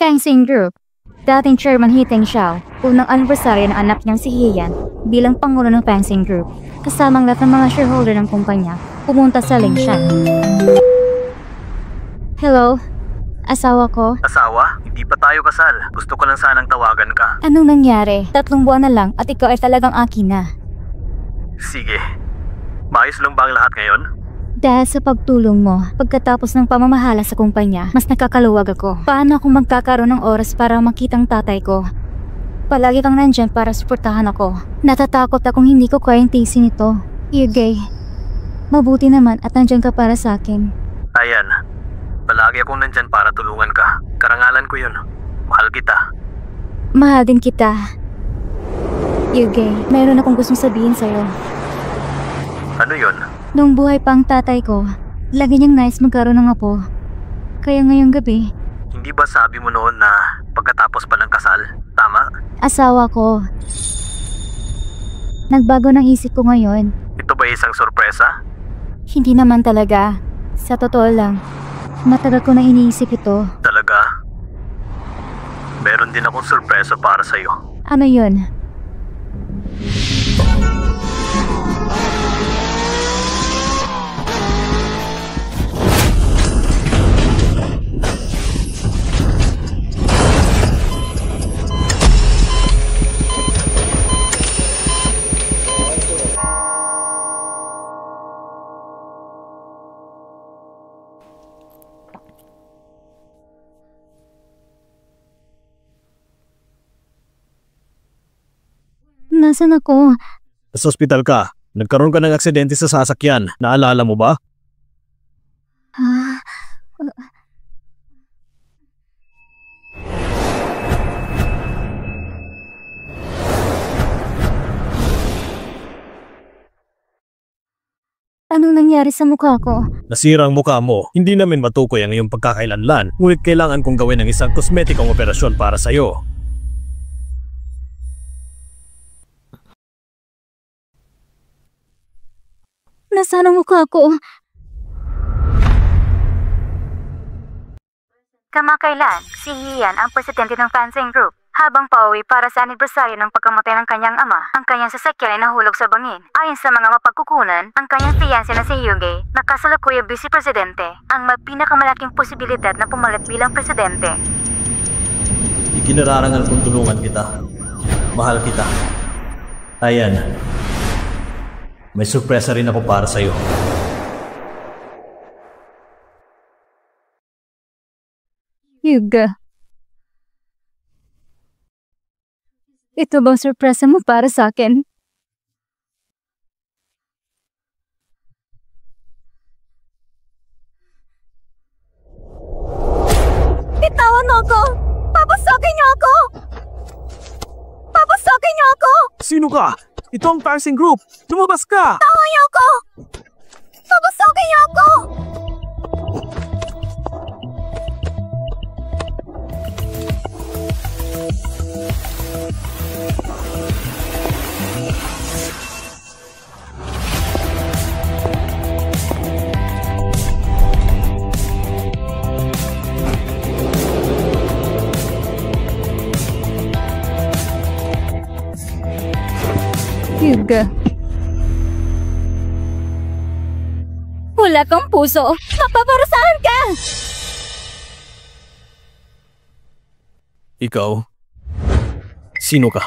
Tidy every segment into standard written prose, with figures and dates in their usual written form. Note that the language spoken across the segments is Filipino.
Fencing Group. Dating Chairman Hiteng Xiao, unang anniversary ng anak niyang si Hiyan bilang Pangulo ng Fencing Group. Kasamang lahat ng mga shareholder ng kumpanya, pumunta sa Lingshan. Hello? Asawa ko? Asawa? Hindi pa tayo kasal. Gusto ko lang sanang tawagan ka. Anong nangyari? 3 buwan na lang at ikaw ay talagang akin na. Sige. Maayos lang ba ang lahat ngayon? Dahil sa pagtulong mo, pagkatapos ng pamamahala sa kumpanya, mas nakakaluwag ako. Paano akong magkakaroon ng oras para makitang tatay ko? Palagi kang nandyan para suportahan ako. Natatakot akong hindi ko kayang tiisin ito. Yugay, mabuti naman at nandyan ka para sa akin. Ayan. Palagi akong nandyan para tulungan ka. Karangalan ko yun. Mahal kita. Mahal din kita. Yugay, mayroon akong gustong sabihin sa'yo. Ano yun? Nung buhay pa ang tatay ko, lagi niyang nais magkaroon ng apo. Kaya ngayong gabi, Hindi ba sabi mo noon na pagkatapos pa ng kasal? Tama? asawa ko. Nagbago ng isip ko ngayon. Ito ba isang sorpresa? Hindi naman talaga. Sa totoo lang, matagal ko na iniisip ito. Talaga? Meron din akong sorpresa para sa'yo. Ano yun? Nasaan ako? Sa ospital ka. Nagkaroon ka ng aksidente sa sasakyan. Naalala mo ba? Anong nangyari sa mukha ko? Nasira ang mukha mo. Hindi namin matukoy ang iyong pagkakailanlan. Ngunit kailangan kong gawin ng isang kosmetikong operasyon para sa'yo. Nasaan ang mukha ko? Kamakailan, si Hiyan ang presidente ng Fencing Group. Habang pauwi para sa anibersaryo ng pagkamatay ng kanyang ama, ang kanyang sasakyan ay nahulog sa bangin. Ayon sa mga mapagkukunan, ang kanyang fiancé na si Yugay, na kasalukuyang vice-presidente, ang magpinakamalaking posibilidad na pumalit bilang presidente. Ikinararangal kong tulungan kita. Mahal kita. Ayan. May sorpresa rin ako para sa'yo. Yuga. Ito bang sorpresa mo para sa akin? Bitawan mo ako! Papasokin niyo ako! Papasokin niyo ako! Sino ka? Ito ang Fencing Group! Lumabas ka! Bitawan niyo ako! Papasokin niyo ako! Yuga. Wala kang puso. Mapaparusahan ka! Ikaw? Sino ka?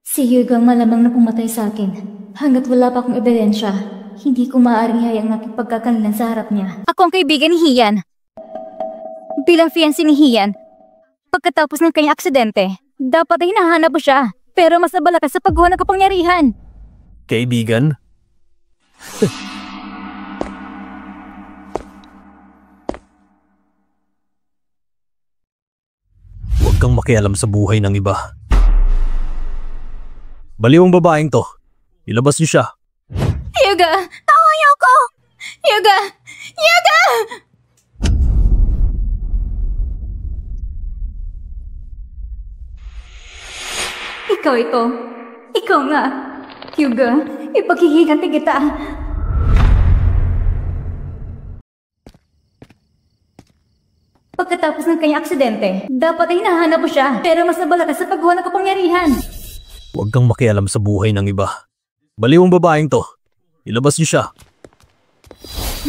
Si Yugang malamang na pumatay sa akin. Hanggat wala pa akong ebidensya, hindi ko maaaring hayang aking pagkakanilan sa harap niya. Ako ang kaibigan ni Hiyan. Bilang fiancé ni Hiyan, pagkatapos ng kanyang aksidente, dapat ay hinahanap mo siya. Pero mas abala ka sa paggawa ng kapangyarihan. Kaibigan? Huwag kang makialam sa buhay ng iba. Baliw ang babaeng to. Ilabas niyo siya. Yuga! Tawa niyo ako! Yuga! Yuga! Ikaw ito. Ikaw nga. Yuga, ipaghihiganti kita. Pagkatapos ng kanyang aksidente, dapat ay hinahanap ko siya. Pero mas nabala ka sa paggawa ng kapangyarihan. Huwag kang makialam sa buhay ng iba. Baliw ang babaeng to. Ilabas niyo siya.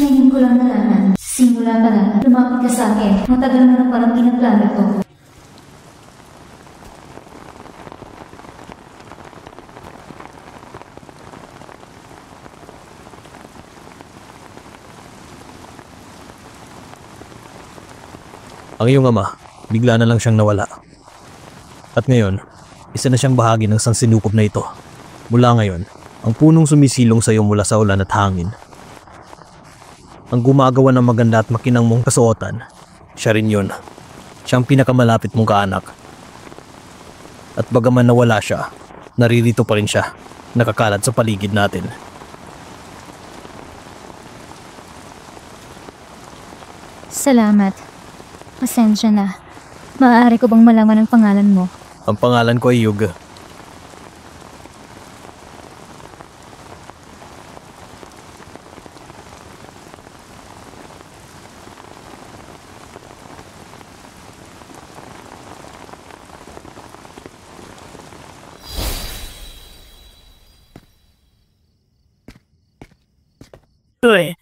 Ngayon ko lang nalaman. Simula pa lang, lumapit ka sa akin. Matagal mo na parang pinaplano ko. Ang iyong ama, bigla na lang siyang nawala. At ngayon, isa na siyang bahagi ng sansinukob na ito. Mula ngayon, ang punong sumisilong sa iyo mula sa ulan at hangin. Ang gumagawa ng maganda at makinang mong kasuotan, siya rin yun. Siyang pinakamalapit mong kaanak. At bagaman nawala siya, naririto pa rin siya, nakakalat sa paligid natin. Salamat. Pasensya na. Maaari ko bang malaman ang pangalan mo? Ang pangalan ko ay Yug. Uy,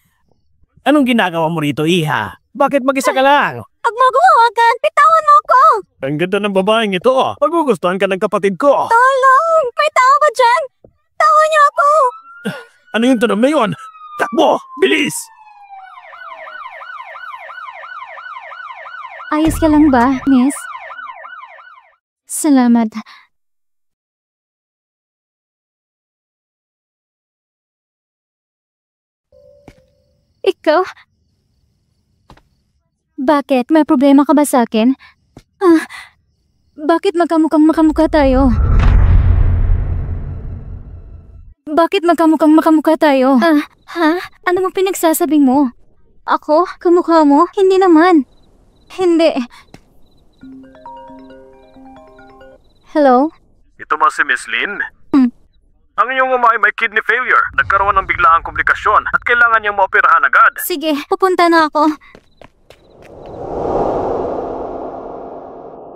anong ginagawa mo rito, Iha? Bakit mag-isa ka lang? Huwag mo gumawagan! Bitawan mo ako! Ang ganda ng babaeng ito. Magugustuhan ka ng kapatid ko. Tolong! May tao ba dyan? Tawan niyo ako! Ano yung tanong na yun? Takbo! Bilis! Ayos ka lang ba, miss? Salamat. Ikaw? Bakit? May problema ka ba sa akin? Bakit magkamukhang makamukha tayo? Bakit magkamukhang makamukha tayo? Ano mong pinagsasabi mo? Ako? Kamukha mo? Hindi naman. Hindi. Hello? Ito ba si Miss Lynn? Ang iyong ama ay may kidney failure. Nagkaroon ng biglaang komplikasyon at kailangan niyang maoperahan agad. Sige, pupunta na ako.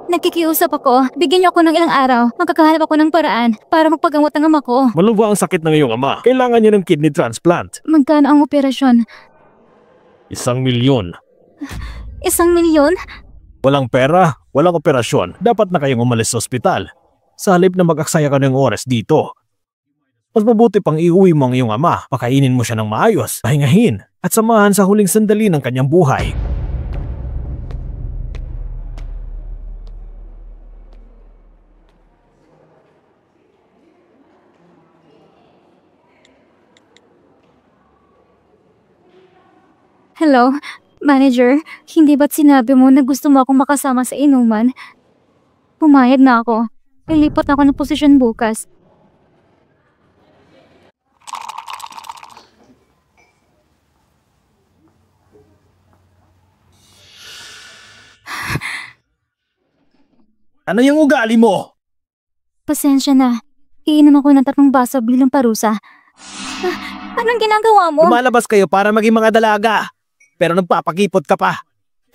Nakikiusap ako. Bigyan niyo ako ng ilang araw. Magkakahanap ako ng paraan para magpagamot ng ama ko. Malubha ang sakit ng iyong ama. Kailangan niya ng kidney transplant. Magkano ang operasyon? 1,000,000. 1,000,000? Walang pera, walang operasyon. Dapat na kayong umalis sa ospital. Sa halip na mag-aksaya ka ng oras dito. Mas mabuti pang iuwi mo ang iyong ama. Pakainin mo siya ng maayos, pahingahin, at samahan sa huling sandali ng kanyang buhay. Hello? Manager, hindi ba't sinabi mo na gusto mo akong makasama sa inuman? Pumayag na ako. Ilipat ako ng posisyon bukas. Ano yung ugali mo? Pasensya na. Iinom ako ng 3 baso bilang parusa. Anong ginagawa mo? Lumalabas kayo para maging mga dalaga. Pero nagpapakipot ka pa.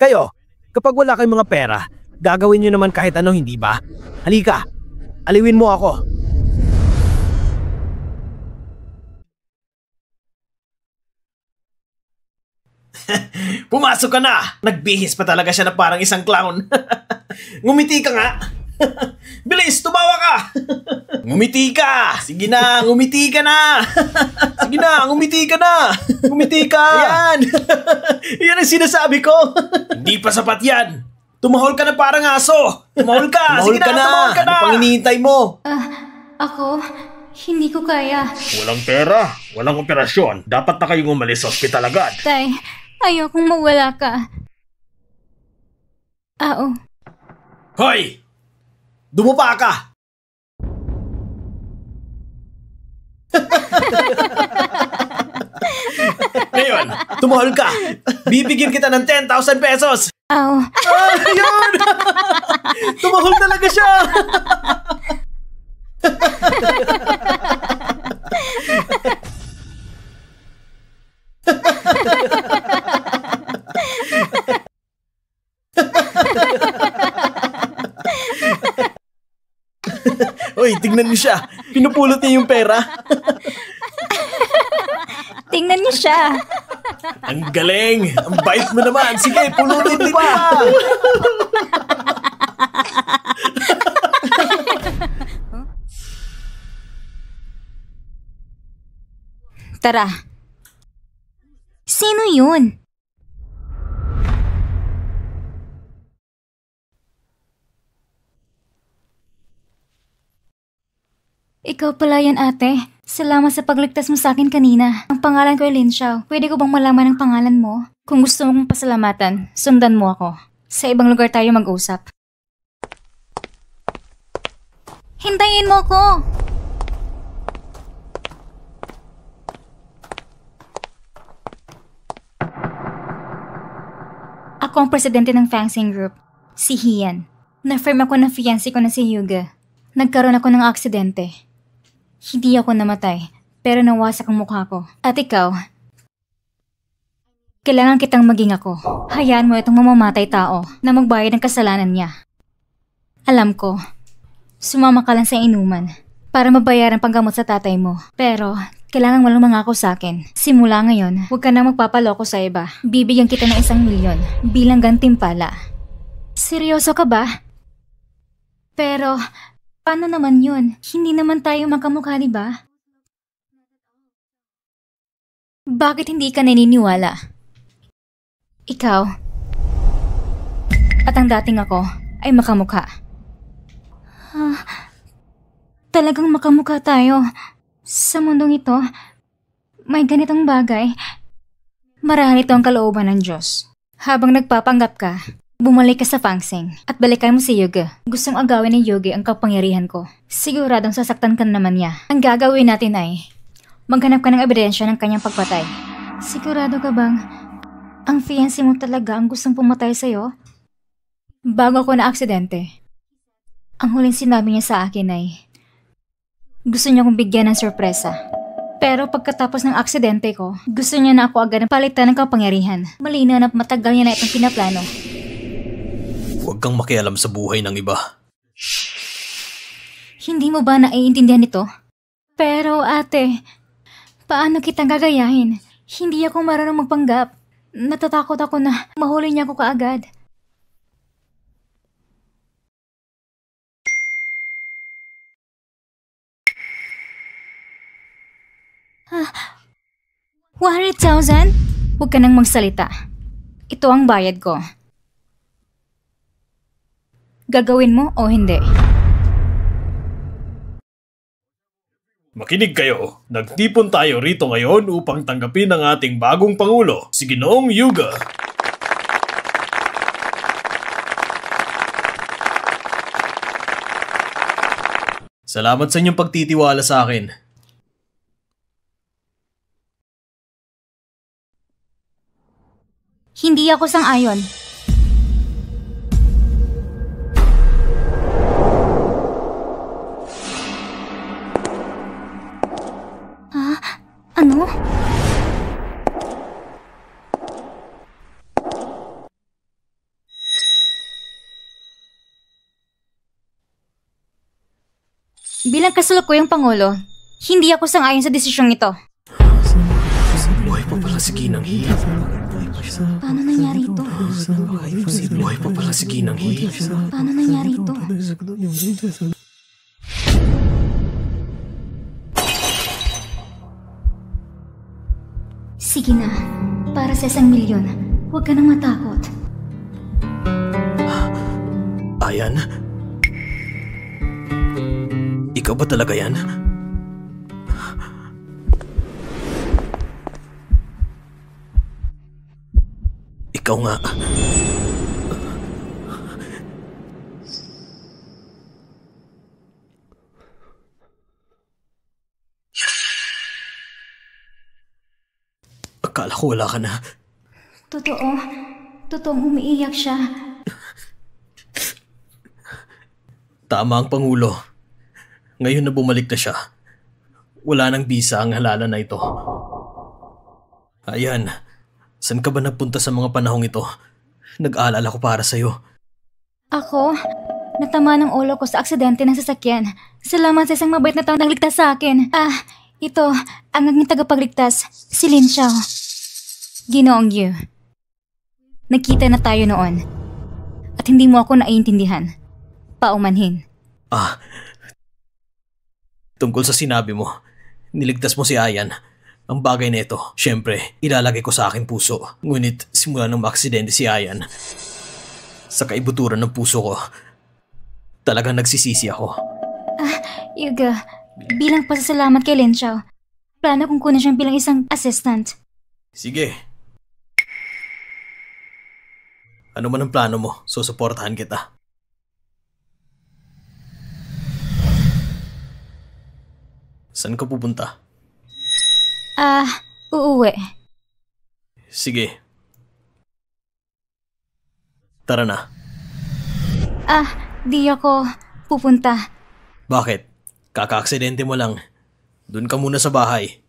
Kayo, kapag wala kayong mga pera, gagawin nyo naman kahit ano, hindi ba? Halika, aliwin mo ako. Pumasok ka na! Nagbihis pa talaga siya na parang isang clown. Ngumiti ka nga! Bilis, tumawa ka! Ngumiti ka! Sige na, ngumiti ka na! Sige na, ngumiti ka na! Ngumiti ka! Yan! Yan ang sinasabi ko! Hindi pa sapat yan! Tumahol ka na parang aso! Tumahol ka! Tumahol Sige ka na, na! tumahol ka na! Ano pang hinihintay mo? Ako? Hindi ko kaya. Walang pera, walang operasyon. Dapat na kayong umalis sa ospital agad. Tay, ayokong mawala ka. Hoy! Dumupa ka! Ngayon, tumahol ka! Bibigyan kita ng 10,000 pesos! Ayun! Tumahol talaga siya! Uy, tingnan niyo siya. Pinupulot niya yung pera. Tingnan niyo siya. Ang galing! Ang bait mo naman! Sige, pulutin mo pa! Tara. Sino yun? Ikaw pala yan, ate. Salamat sa pagligtas mo sa akin kanina. Ang pangalan ko ay Lin Xiao. Pwede ko bang malaman ang pangalan mo? Kung gusto mong pasalamatan, sundan mo ako. Sa ibang lugar tayo mag-usap. Hintayin mo ko! Ako ang presidente ng Fangsing Group, si Hian. Na-firm ako ng fiancé ko na si Yuga. Nagkaroon ako ng aksidente. Hindi ako namatay, pero nawasak ang mukha ko. At ikaw, kailangan kitang maging ako. Hayaan mo itong mamamatay tao na magbayad ng kasalanan niya. Alam ko, sumama ka lang sa inuman para mabayaran panggamot sa tatay mo. Pero, kailangan walang mangako sa akin. Simula ngayon, huwag ka na magpapaloko sa iba. Bibigyan kita ng 1 milyon bilang gantimpala. Seryoso ka ba? Pero, paano naman yun? Hindi naman tayo magkamukha, di ba? Bakit hindi ka naniniwala? Ikaw at ang dating ako ay makamukha. Talagang makamukha tayo. Sa mundong ito, may ganitong bagay. Marahil ito ang kalooban ng Diyos. Habang nagpapanggap ka, bumalik ka sa Fangsing at balikan mo si Yuga. Gustong agawin ni Yugi ang kapangyarihan ko. Siguradong sasaktan ka naman niya. Ang gagawin natin ay maghanap ka ng ebidensya ng kanyang pagpatay. Sigurado ka bang ang fiancé mo talaga ang gustong pumatay sa'yo? Bago ako na aksidente, ang huling sinabi niya sa akin ay gusto niya akong bigyan ng sorpresa. Pero pagkatapos ng aksidente ko, gusto niya na ako agad palitan ng kapangyarihan. Malinaw na matagal niya na itong pinaplano. Huwag kang makialam sa buhay ng iba. Hindi mo ba naiintindihan ito? Pero ate, paano kitang gagayahin? Hindi ako marunong magpanggap. Natatakot ako na mahuli niya ako kaagad. Ah, 100,000? Huwag ka nang magsalita. Ito ang bayad ko. Gagawin mo o hindi? Makinig kayo. Nagtipon tayo rito ngayon upang tanggapin ang ating bagong Pangulo, si Ginoong Yuga. Salamat sa inyong pagtitiwala sa akin. Hindi ako sang-ayon. Ano? Bilang kasalukuyang Pangulo, hindi ako sang-ayon sa desisyong ito. Buhay pa pala si Ginang Hi. Paano nangyari ito? Buhay pa pala si Ginang Hi. Paano nangyari ito? Sige na, para sa 1 milyon, huwag ka nang matakot. Ayan? Ikaw ba talaga yan? Ikaw nga. Akala ko wala ka na. Totoo. Totoong umiiyak siya. Tama ang Pangulo. Ngayon na bumalik na siya, wala nang bisa ang halala na ito. Ayan, saan ka ba nagpunta sa mga panahong ito? Nag-aalala ko para sa'yo. Ako? Natama ng ulo ko sa aksidente ng sasakyan. Salamat sa isang mabait na taong nagligtas sa akin. Ito, ang aking tagapagligtas, si Lin Xiao. Ginoong Yu. Nagkita na tayo noon. At hindi mo ako naiintindihan. Paumanhin. Tungkol sa sinabi mo, niligtas mo si Ayan. Ang bagay na ito, syempre, ilalagay ko sa aking puso. Ngunit simula nang maaksidente si Ayan, sa kaibuturan ng puso ko, talagang nagsisisi ako. Yuga, bilang pasasalamat kay Lin Xiao, plano kong kunin siyang bilang isang assistant. Sige. Ano man ang plano mo, susuportahan kita. Saan ka pupunta? Uuwi. Sige. Tara na. Di ako pupunta. Bakit? Kaka-aksidente mo lang. Doon ka muna sa bahay.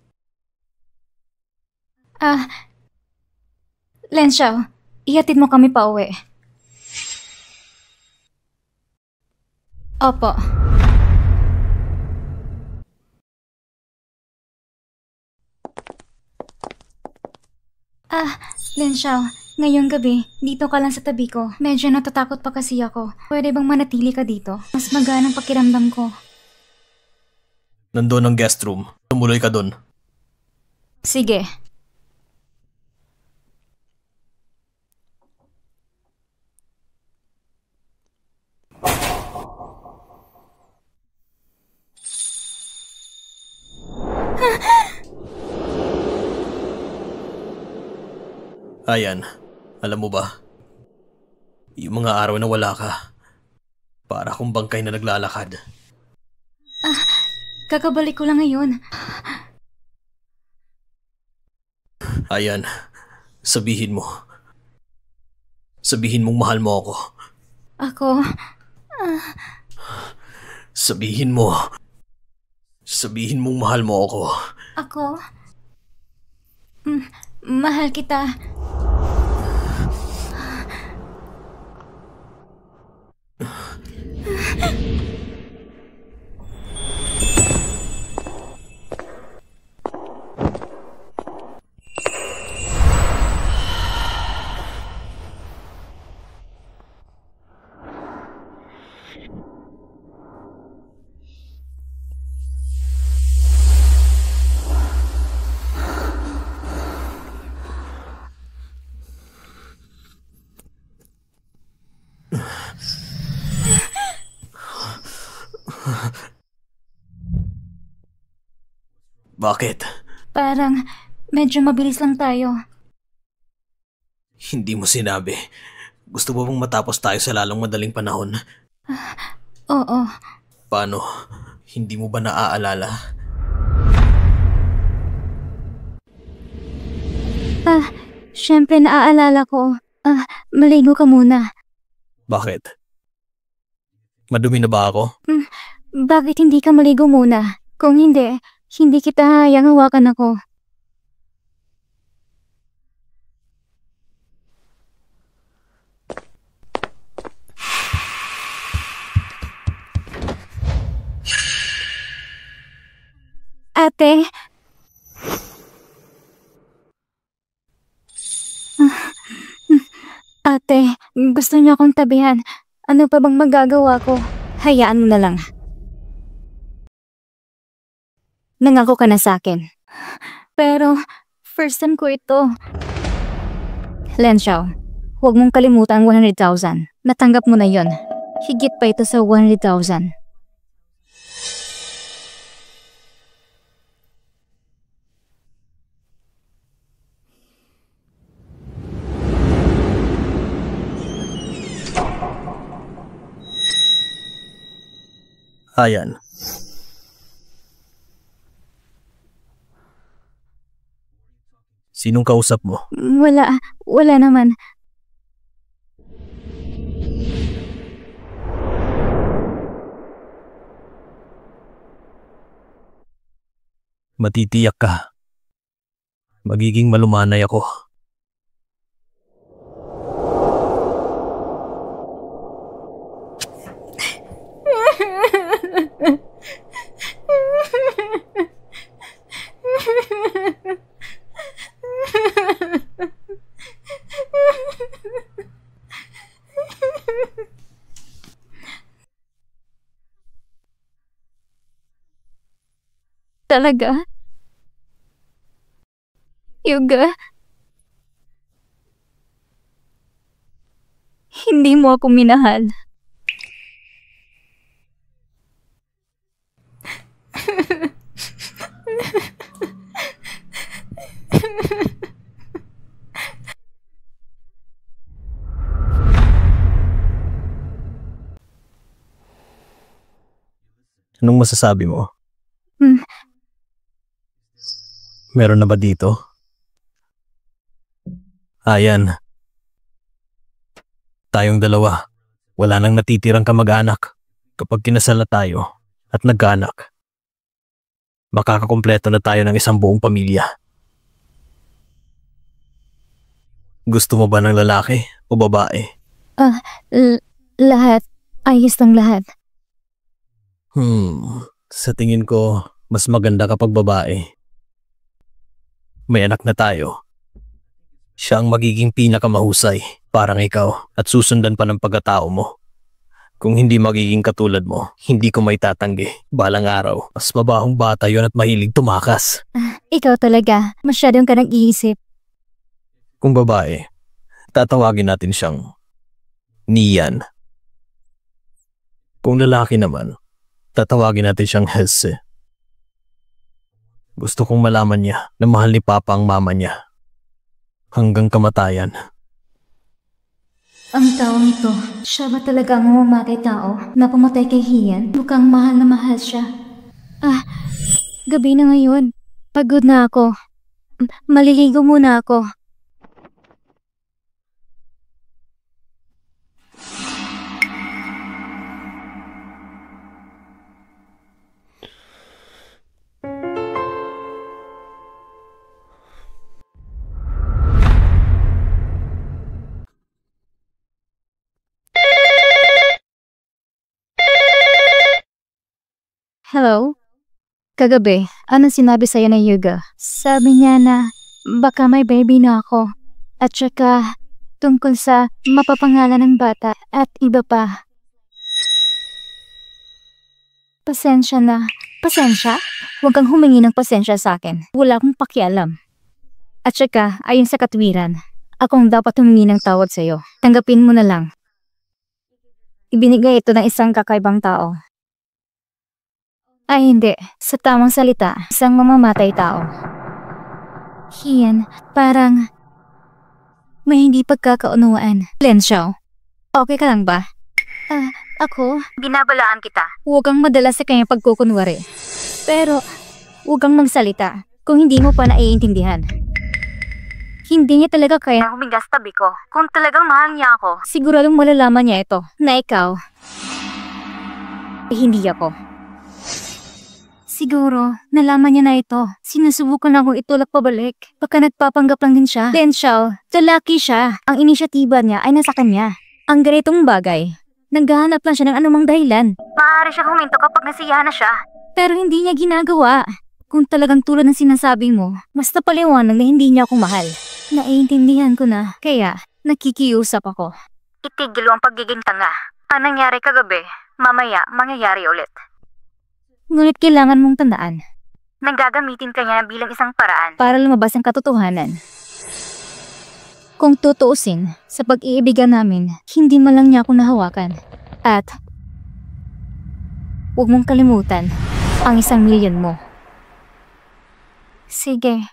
Lin Xiao, ihatid mo kami pa uwi. Opo. Lin Xiao, ngayong gabi, dito ka lang sa tabi ko. Medyo natatakot pa kasi ako. Pwede bang manatili ka dito? Mas magaan ang pakiramdam ko. Nandun ang guest room. Tumuloy ka doon. Sige. Ayan, alam mo ba? Yung mga araw na wala ka, para akong bangkay na naglalakad. Kakabalik ko lang ngayon. Ayan, sabihin mo. Sabihin mong mahal mo ako. Ako? Sabihin mo. Sabihin mong mahal mo ako. Ako? Mahal kita. Bakit? Parang medyo mabilis lang tayo. Hindi mo sinabi. Gusto mo bang matapos tayo sa lalong madaling panahon? Oo. Paano? Hindi mo ba naaalala? Syempre naaalala ko. Maligo ka muna. Bakit? Madumi na ba ako? Bakit hindi ka maligo muna? Kung hindi kita hayang hawakan ako. Ate? Ate, gusto niya akong tabihan. Ano pa bang magagawa ko? Hayaan mo na lang. Nangako ka na sa akin. Pero, first time ko ito. Lin Xiao, huwag mong kalimutan ang 100,000. Natanggap mo na yon. Higit pa ito sa 100,000. Ayan. Sinong kausap mo? Wala naman. Matitiyak ka. Magiging malumanay ako. Talaga? Yuga? Hindi mo ako minahal. Anong masasabi mo? Hmm. Meron na ba dito? Ayan. Tayong dalawa. Wala nang natitirang kamag-anak. Kapag kinasal na tayo at nagkaanak, makakakumpleto na tayo ng isang buong pamilya. Gusto mo ba ng lalaki o babae? Lahat. Ayos ng lahat. Sa tingin ko, mas maganda kapag babae. May anak na tayo. Siya ang magiging pinakamahusay, parang ikaw, at susundan pa ng pagkatao mo. Kung hindi magiging katulad mo, hindi ko may tatanggi. Balang araw, mas mabahong bata yon at mahilig tumakas. Ikaw talaga, masyadong ka nag-iisip. Kung babae, tatawagin natin siyang Nian. Kung lalaki naman, tatawagin natin siyang Hesse. Gusto kong malaman niya na mahal ni Papa ang mama niya. Hanggang kamatayan. Ang taong ito, siya ba talaga ang mamamatay tao na pumatay kay Hian? Mukhang mahal na mahal siya. Gabi na ngayon. Pagod na ako. Maliligo muna ako. Hello? Kagabi, anong sinabi sa'yo na Yuga? Sabi niya na baka may baby na ako. At saka tungkol sa mapapangalan ng bata at iba pa. Pasensya na. Pasensya? Huwag kang humingi ng pasensya sa akin. Wala akong pakialam. At saka, ayon sa katwiran, akong dapat humingi ng tawad sa'yo. Tanggapin mo na lang. Ibinigay ito ng isang kakaibang tao. Ay hindi, sa tamang salita, isang mamamatay tao. Hian, parang may hindi pagkakaunawaan. Len Xiao, okay ka lang ba? Ako? Binabalaan kita. Huwag kang madala sa kanyang pagkukunwari. Pero, huwag kang magsalita kung hindi mo pa naiintindihan. Hindi niya talaga kaya humigas tabi ko. Kung talagang mahal niya ako, siguradong malalaman niya ito, na ikaw, hindi ako. Siguro, nalaman niya na ito. Sinusubukan na akong itulak pabalik. Baka nagpapanggap lang din siya. Len Xiao, lalaki siya. Ang inisyatiba niya ay nasa kanya. Ang ganitong bagay, naghahanap lang siya ng anumang dahilan. Maaari siya huminto kapag nasiyahan na siya. Pero hindi niya ginagawa. Kung talagang tulad ng sinasabi mo, mas napaliwanag na hindi niya ako mahal. Naiintindihan ko na, kaya nakikiusap ako. Itigil ang pagiging tanga. Ang nangyari kagabi, mamaya mangyayari ulit. Ngunit kailangan mong tandaan. Nagagamitin ka niya bilang isang paraan para lumabas ang katotohanan. Kung tutuusin, sa pag-iibigan namin, hindi man lang niya ako nahawakan. At huwag mong kalimutan ang 1,000,000 mo. Sige.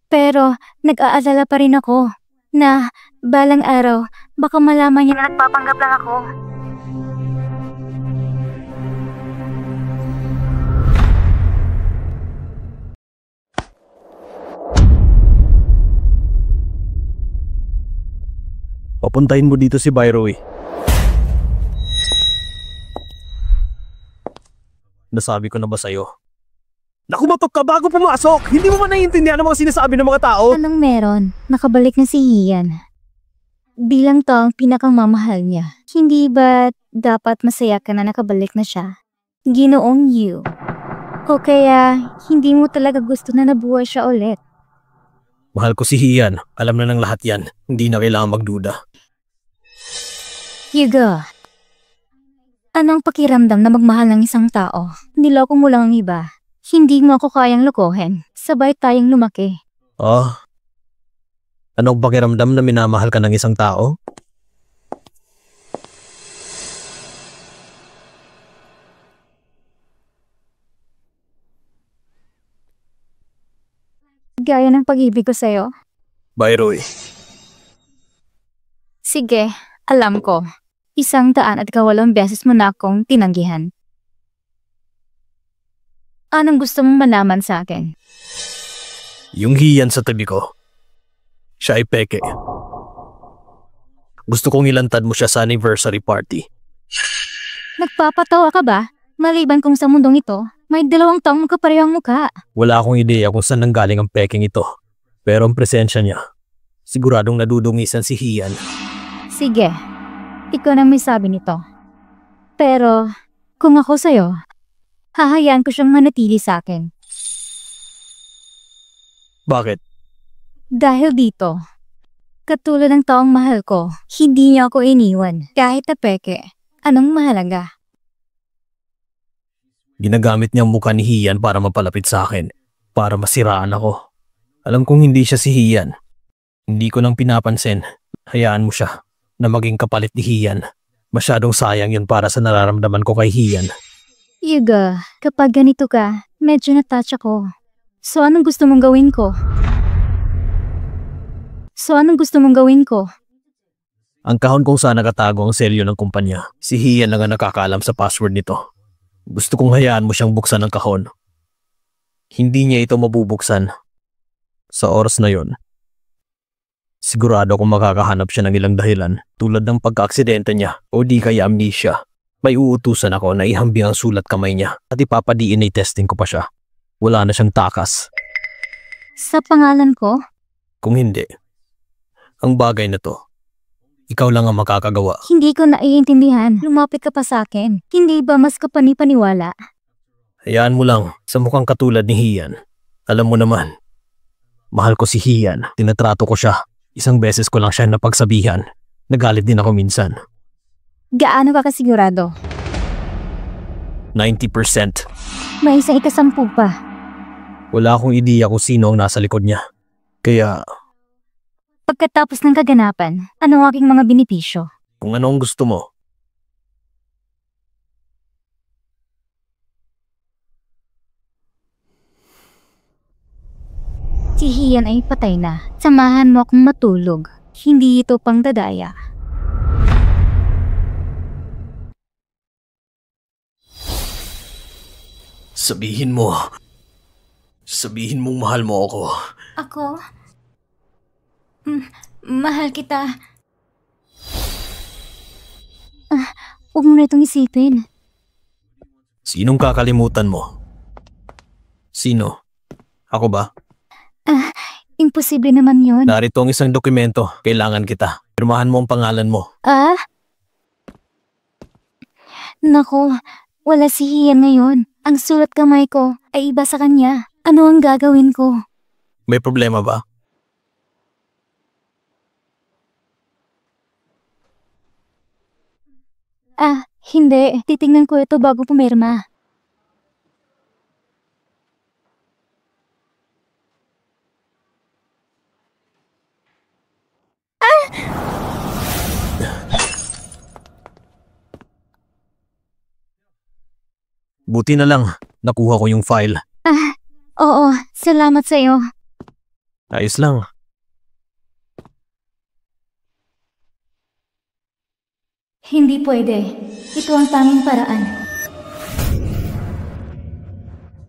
Pero nag-aalala pa rin ako na balang araw baka malaman niya na nagpapanggap lang ako. Papuntahin mo dito si Byroe. Nasabi ko na ba sa'yo? Nakumatok ka bago pumasok! Hindi mo ba naiintindihan ang mga sinasabi ng mga tao? Anong meron? Nakabalik na si Hian. bilang taong pinakamamahal niya. Hindi ba dapat masaya ka na nakabalik na siya? Ginoong Yu. O kaya hindi mo talaga gusto na nabuhay siya ulit? Mahal ko si Hian. Alam na ng lahat yan. Hindi na kailangan magduda. Hugo, anong pakiramdam na magmahal ng isang tao? Niloko mo lang ang iba. Hindi mo ako kayang lokohin. Sabay tayong lumaki. Oh? Anong pakiramdam na minamahal ka ng isang tao? Gaya ng pag-ibig ko sa'yo. Bye, Roy. Sige, alam ko. 102 beses mo na akong tinanggihan. Anong gusto mong malaman sa akin? Yung Hian sa tabi ko. Siya ay peke. Gusto kong ilantad mo siya sa anniversary party. Nagpapatawa ka ba? Maliban kung sa mundong ito, may 2 taong magkaparehong mukha. Wala akong ideya kung saan nanggaling ang peking ito. Pero ang presensya niya, siguradong nadudungisan si Hian. Sige, ikaw nang may sabi nito. Pero, kung ako sa'yo, hahayaan ko siyang manatili sa akin. Bakit? Dahil dito, katulad ng taong mahal ko, hindi niya ako iniwan. Kahit na peke, anong mahalaga? Ginagamit niya ang mukha ni Hian para mapalapit sa akin. Para masiraan ako. Alam kong hindi siya si Hian. Hindi ko lang pinapansin. Hayaan mo siya na maging kapalit ni Hian. Masyadong sayang yun para sa nararamdaman ko kay Hian. Yuga, kapag ganito ka, medyo natouch ako. So anong gusto mong gawin ko? Ang kahon kung saan nakatago ang selyo ng kumpanya. Si Hian lang ang nakakaalam sa password nito. Gusto kong hayaan mo siyang buksan ang kahon. Hindi niya ito mabubuksan. Sa oras na yon, sigurado akong makakahanap siya ng ilang dahilan tulad ng pagka-aksidente niya o di kaya amnesia. May uutusan ako na ihambing ang sulat kamay niya at ipapa-DNA testing ko pa siya. Wala na siyang takas. Sa pangalan ko? Kung hindi, ang bagay na to, ikaw lang ang makakagawa. Hindi ko naiintindihan. Lumapit ka pa sa akin. Hindi ba mas kapani-paniwala? Hayaan mo lang sa mukhang katulad ni Hian. Alam mo naman, mahal ko si Hian. Tinatrato ko siya. 1 beses ko lang siya napagsabihan. Nagalit din ako minsan. Gaano ka kasigurado? 90%. May 110 pa. Wala akong ideya kung sino ang nasa likod niya. Kaya, Pagkatapos ng kaganapan, ano ang aking mga benepisyo? kung ano ang gusto mo, Si Hian ay patay na. Samahan mo akong matulog. Hindi ito pangdadaya. sabihin mong mahal mo ako. Ako? Mahal kita. Huwag mo na itong isipin. Sinong kakalimutan mo? Sino? Ako ba? Imposible naman yun. Narito ang isang dokumento. Kailangan kita. Pirmahan mo ang pangalan mo. Nako, wala si Hian ngayon. Ang sulat kamay ko ay iba sa kanya. Ano ang gagawin ko? May problema ba? Hindi. Titingnan ko ito bago pumirma. Buti na lang. Nakuha ko yung file. Oo. Salamat sa iyo. Ayos lang. Hindi pwede. Ito ang tanging paraan.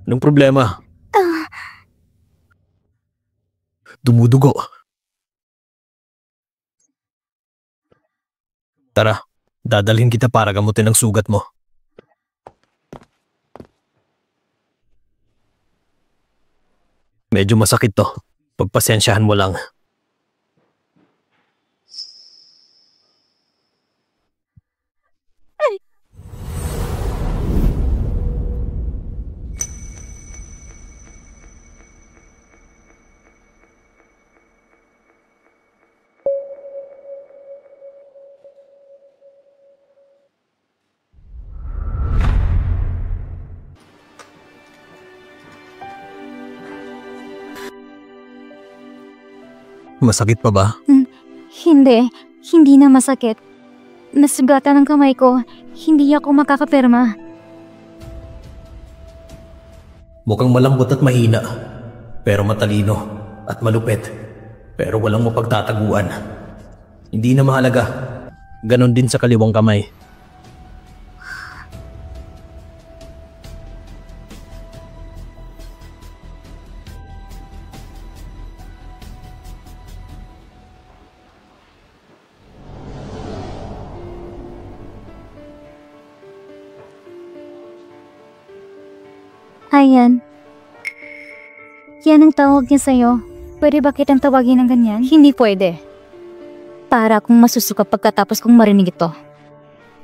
Anong problema? Dumudugo. Tara, dadalhin kita para gamutin ang sugat mo. Medyo masakit to. Pagpasensyahan mo lang. Masakit pa ba? Hindi. Hindi na masakit. Nasugatan ang kamay ko. Hindi ako makakapirma. Mukhang malambot at mahina, pero matalino at malupit, pero walang mapagtataguan. Hindi na mahalaga. Ganon din sa kaliwang kamay. Ayan. Yan ang tawag niya sa'yo. Pwede ba kitang tawagin ng ganyan? Hindi pwede. Para akong masusuka pagkatapos kong marinig ito.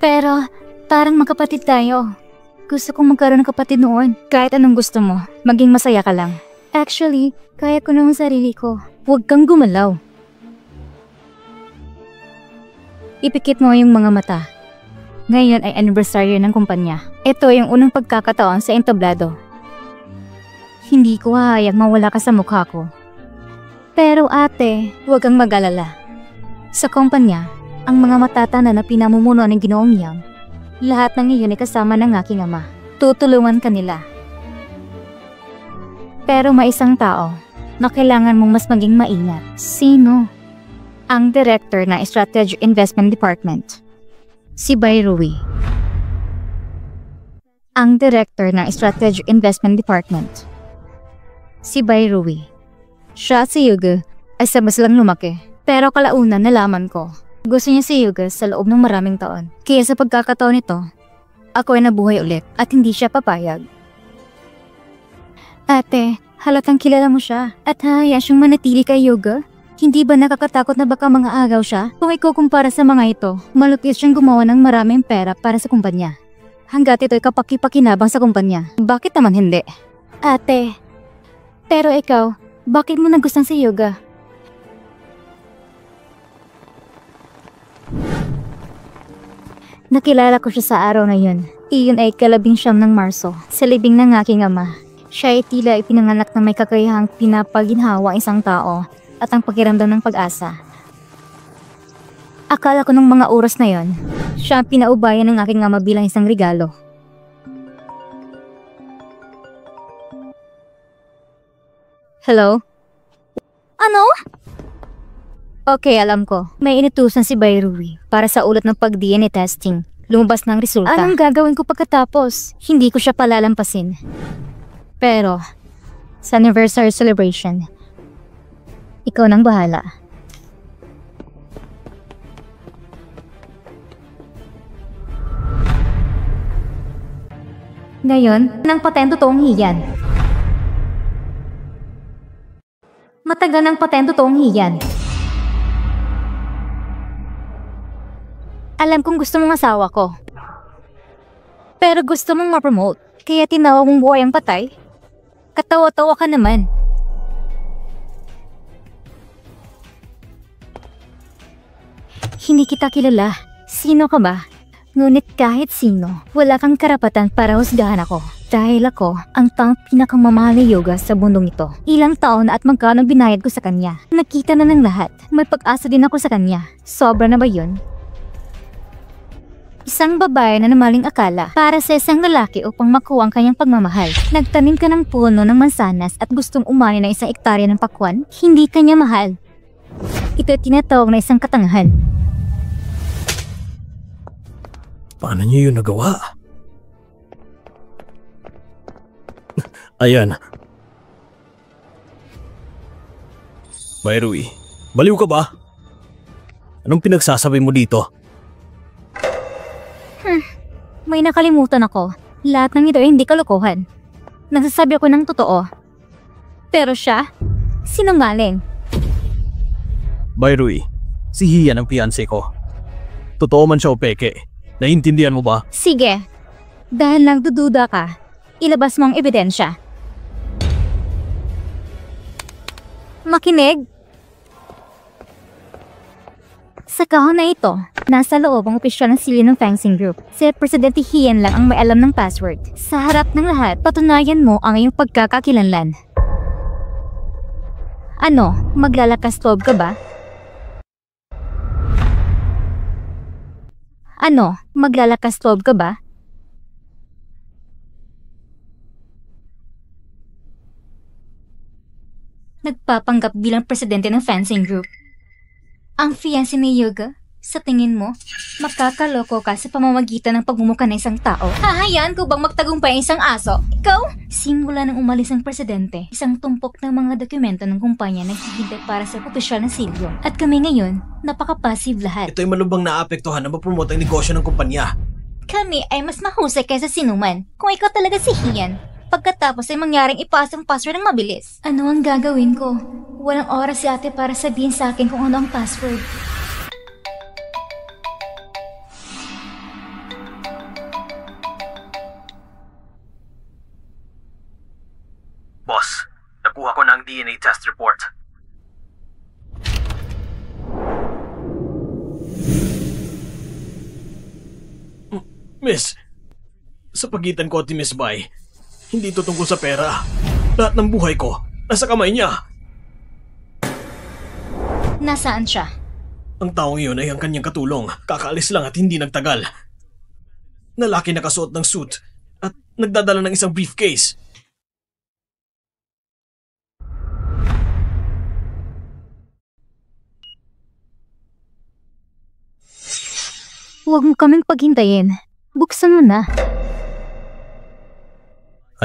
Pero, parang magkapatid tayo. Gusto kong magkaroon ng kapatid noon. Kahit anong gusto mo, maging masaya ka lang. Actually, kaya ko naman sarili ko. Huwag kang gumalaw. Ipikit mo yung mga mata. Ngayon ay anniversary ng kumpanya. Ito yung unang pagkakataon sa entablado. Hindi ko hahayag mawala ka sa mukha ko. Pero ate, huwag kang mag-alala. Sa kumpanya, ang mga matatanda na pinamumuno ng Ginoong Yang, lahat ng iyon ay kasama ng aking ama. Tutulungan ka nila. Pero may isang tao na kailangan mong mas maging maingat. Sino? Ang Director ng Strategic Investment Department. Si Bai Rui. Ang Director ng Strategic Investment Department. Si Bai Rui. Siya at si Yuga ay sabay silang lumaki. Pero kalaunan nalaman ko, gusto niya si Yuga sa loob ng maraming taon. Kaya sa pagkakataon nito, ako ay nabuhay ulit at hindi siya papayag. Ate, halatang kilala mo siya at hahayaan siyang manatili kay Yuga? Hindi ba nakakatakot na baka mga agaw siya? Kung ikukumpara sa mga ito, malupit siyang gumawa ng maraming pera para sa kumpanya. Hanggat ito'y kapaki-pakinabang sa kumpanya. Bakit naman hindi? Ate, pero ikaw, bakit mo nagustuhan si Yuga? Nakilala ko siya sa araw na yun. Iyon ay 19 ng Marso, sa libing ng aking ama. Siya ay tila ipinanganak na may kakayahang pinapaginhawa isang tao at ang pakiramdam ng pag-asa. Akala ko nung mga oras na yon, siya ang pinaubayan ng aking ama bilang isang regalo. Hello? Ano? Okay, alam ko. May inutusan si Bai Rui para sa ulat ng pag-DNA testing. Lumabas ng resulta. Anong gagawin ko pagkatapos? Hindi ko siya palalampasin. Pero, sa anniversary celebration, ikaw nang bahala. Ngayon, nang patento toong hiyan. Matagal ng patento toong hiyan. Alam kong gusto mong asawa ko. Pero gusto mong ma-promote, kaya tinawag mong buhay ang patay? Katawa-tawa ka naman. Hindi kita kilala. Sino ka ba? Ngunit kahit sino, wala kang karapatan para husgahan ako. Dahil ako ang pinakamamahal na yoga sa mundong ito. Ilang taon na at magkano binayad ko sa kanya. Nakita na ng lahat. May pag-asa din ako sa kanya. Sobra na ba yun? Isang babae na namaling akala para sa isang lalaki upang makuha ang kanyang pagmamahal. Nagtanim ka ng puno ng mansanas at gustong umani ng isang ektarya ng pakwan. Hindi kanya mahal. Ito tinatawag na isang katangahan. Paano niyo yun nagawa? Ayan. Bai Rui, baliw ka ba? Anong pinagsasabi mo dito? May nakalimutan ako. Lahat ng ito ay hindi kalokohan. Nagsasabi ako ng totoo. Pero siya, sinungaling. Bai Rui, si Hiyan ang fiancé ko. Totoo man siya o peke. Naiintindihan mo ba? Sige. Dahil nagdududa ka, ilabas mo ang ebidensya. Makinig. Sa kahon na ito, nasa loob ang opisyal ng sili ng Fencing Group. Si Presidente Hiyan lang ang may alam ng password. Sa harap ng lahat, patunayan mo ang iyong pagkakakilanlan. Ano, maglalakas loob ka ba? Ano, maglalakas loob ka ba? Nagpapanggap bilang presidente ng fencing group. Ang fiancé ni Yuga, sa tingin mo, makakaloko ka sa pamamagitan ng pagmumuka ng isang tao? Hahayaan ko bang magtagumpay ang isang aso? Ikaw? Simula nang umalis ang presidente, isang tumpok ng mga dokumento ng kumpanya naghihintay para sa opisyal na silyo. At kami ngayon, napaka-passive lahat. Ito'y malubhang naapektuhan na mapromote ang negosyo ng kumpanya. Kami ay mas mahusay kaysa sinuman. Kung ikaw talaga si Hian, pagkatapos ay mangyaring ipasa ang password ng mabilis. Ano ang gagawin ko? Walang oras si ate para sabihin sa akin kung ano ang password. Boss, nakuha ko na ang DNA test report. Miss, sa pagitan ko at ni Miss Bai, hindi ito tungkol sa pera. Lahat ng buhay ko, nasa kamay niya. Nasaan siya? Ang taong iyon ay ang kanyang katulong. Kakaalis lang at hindi nagtagal. Lalaki nakasuot ng suit at nagdadala ng isang briefcase. Huwag mo kaming paghintayin. Buksan mo na.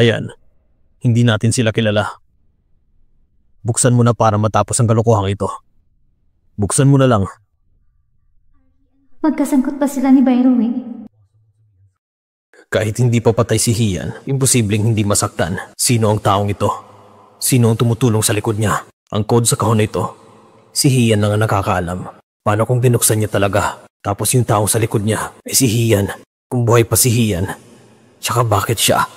Ayan, hindi natin sila kilala. Buksan mo na para matapos ang kalokohang ito. Buksan mo na lang. Magkasangkot pa sila ni Byron. Kahit hindi pa patay si Hian, imposibleng hindi masaktan. Sino ang taong ito? Sino ang tumutulong sa likod niya? Ang code sa kahon na ito, si Hian lang ang nakakaalam. Paano kung binuksan niya talaga? Tapos yung taong sa likod niya ay si Hian. Kung buhay pa si Hian, tsaka bakit siya?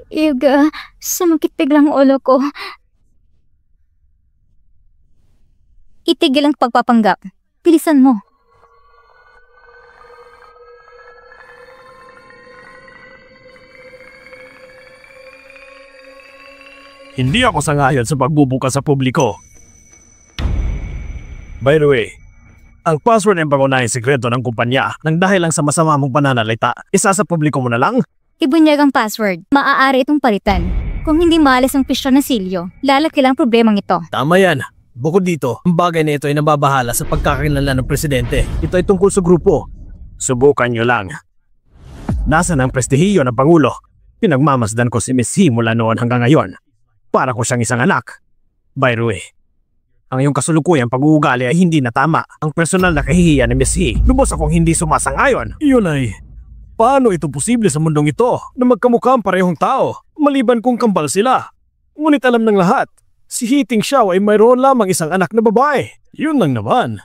Yuga, sumakit biglang ulo ko. Itigil ang pagpapanggap. Bilisan mo. Hindi ako sangayon sa pagbubuka sa publiko. By the way, ang password ay pangunahing sekreto ng kumpanya nang dahil lang sa masama mong pananalita, isa sa publiko mo na lang? Ibunyag ang password. Maaari itong palitan. Kung hindi maalis ang pisyo ng silyo, lalaki lang problemang ito. Tama yan. Bukod dito, ang bagay na ito ay nababahala sa pagkakilala ng presidente. Ito ay tungkol sa grupo. Subukan nyo lang. Nasaan ang prestihiyo ng Pangulo? Pinagmamasdan ko si Miss He mula noon hanggang ngayon. Para ko siyang isang anak. By the way, ang iyong kasulukuyang pag-uugali ay hindi na tama. Ang personal na kahihiyan ni Miss He, lubos akong hindi sumasang-ayon. Iyon ay, paano ito posible sa mundong ito na magkamukha ang parehong tao, maliban kung kambal sila? Ngunit alam ng lahat, si He Tingxiao ay mayroon lamang isang anak na babae. Yun lang naman.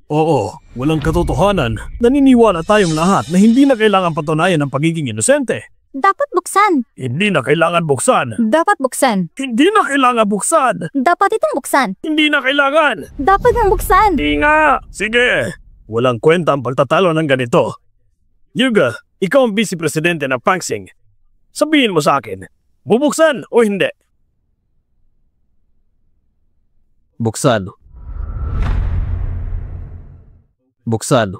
Oo, walang katotohanan. Naniniwala tayong lahat na hindi na kailangan patunayan ang pagiging inosente. Dapat buksan. Hindi na kailangan buksan. Dapat buksan. Hindi na kailangan buksan. Dapat itong buksan. Hindi na kailangan. Dapat nang buksan. Hindi nga. Sige. Walang kwenta ang pagtatalo ng ganito. Yuga, ikaw ang vice-presidente ng Pangsing. Sabihin mo sa akin, bubuksan o hindi? Buksan. Buksan.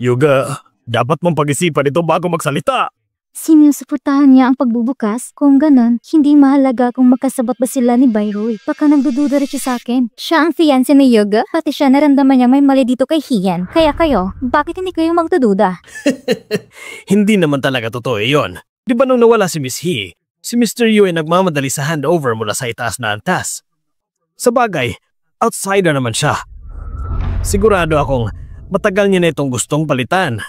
Yuga, dapat mong pag-isipan ito bago magsalita. Sinusuportahan niya ang pagbubukas. Kung ganon, hindi mahalaga kung magkasabot ba sila ni Byroy. Baka nagdududa rin siya sa akin. Siya ang fiancé ni Yuga, pati siya naramdaman niya may mali dito kay Hian. Kaya kayo, bakit hindi kayo magdududa? Hindi naman talaga totoo iyon. Di ba nung nawala si Miss He, si Mr. Yu ay nagmamadali sa handover mula sa itaas na antas. Sa bagay, outsider naman siya. Sigurado akong matagal niya na itong gustong palitan.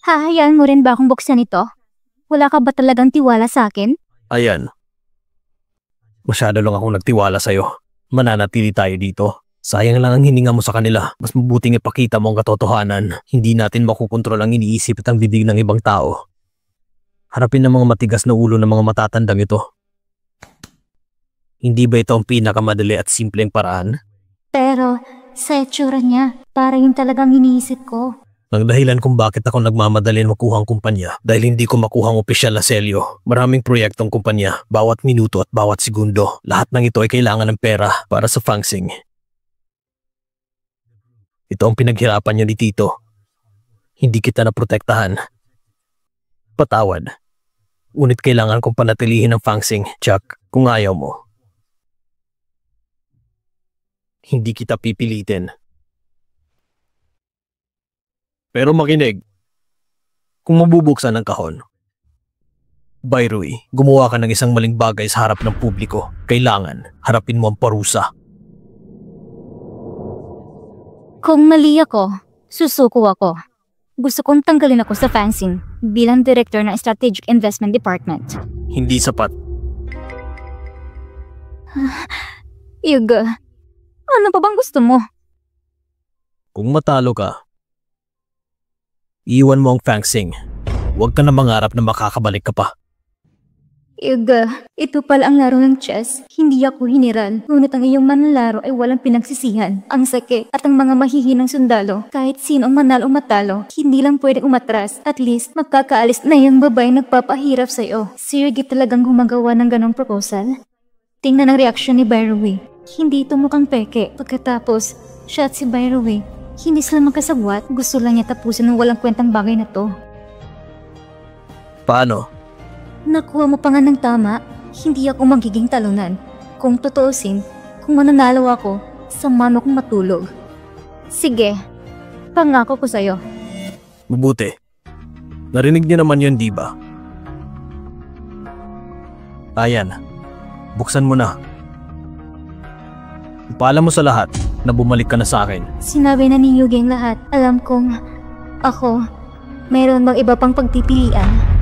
Hahayaan mo rin ba akong buksan ito? Wala ka ba talagang tiwala sa akin? Ayan. Masyado lang akong nagtiwala sa'yo. Mananatili tayo dito. Sayang lang ang hininga mo sa kanila. Mas mabuting ipakita mo ang katotohanan. Hindi natin makukontrol ang iniisip at ang bibig ng ibang tao. Harapin ng mga matigas na ulo ng mga matatandang ito. Hindi ba ito ang pinakamadali at simpleng paraan? Pero, Sa itsura niya, para yung talagang iniisip ko. Ang dahilan kung bakit ako nagmamadali makuha ang kumpanya dahil hindi ko makuha ang opisyal na selyo. Maraming proyektong kumpanya, bawat minuto at bawat segundo. Lahat ng ito ay kailangan ng pera para sa Fangsing. Ito ang pinaghirapan niyo ni Tito. Hindi kita naprotektahan. Patawad. Ngunit kailangan kong panatilihin ang Fangsing, Chuck, kung ayaw mo. Hindi kita pipilitin. Pero makinig, kung mabubuksan ang kahon, Bayrui, gumawa ka ng isang maling bagay sa harap ng publiko. Kailangan, harapin mo ang parusa. Kung mali ako, susuko ako. Gusto kong tanggalin ako sa Fangsing bilang Director ng Strategic Investment Department. Hindi sapat. Yuga, ano pa bang gusto mo? Kung matalo ka, iwan mo ang Fangsing. Huwag ka na mangarap na makakabalik ka pa. Yuga, ito pala ang laro ng chess. Hindi ako hiniral. Ngunit ang iyong manlalaro ay walang pinagsisihan. Ang sakit at ang mga mahihinang sundalo. Kahit sino ang manalo o matalo, hindi lang pwedeng umatras. At least, magkakaalis na yung babae nagpapahirap sa'yo. Si Yugi talagang gumagawa ng ganong proposal? Tingnan ang reaksyon ni Bayrui. Hindi ito mukhang peke. Pagkatapos, siya at si Bayrui, hindi sila magkasagwat. Gusto lang niya tapusin ng walang kwentang bagay na to. Paano? Nakuha mo pa nga ng tama, hindi ako magiging talunan. Kung totoosin, kung mananalo ako, sama mo kong matulog. Sige, pangako ko sa'yo. Mabuti. Narinig niyo naman yun, di ba? Ayan, buksan mo na. Paalam mo sa lahat na bumalik ka na sa akin. Sinabi na ni Yugi ang lahat. Alam kong, ako, mayroon bang iba pang pagpipilian?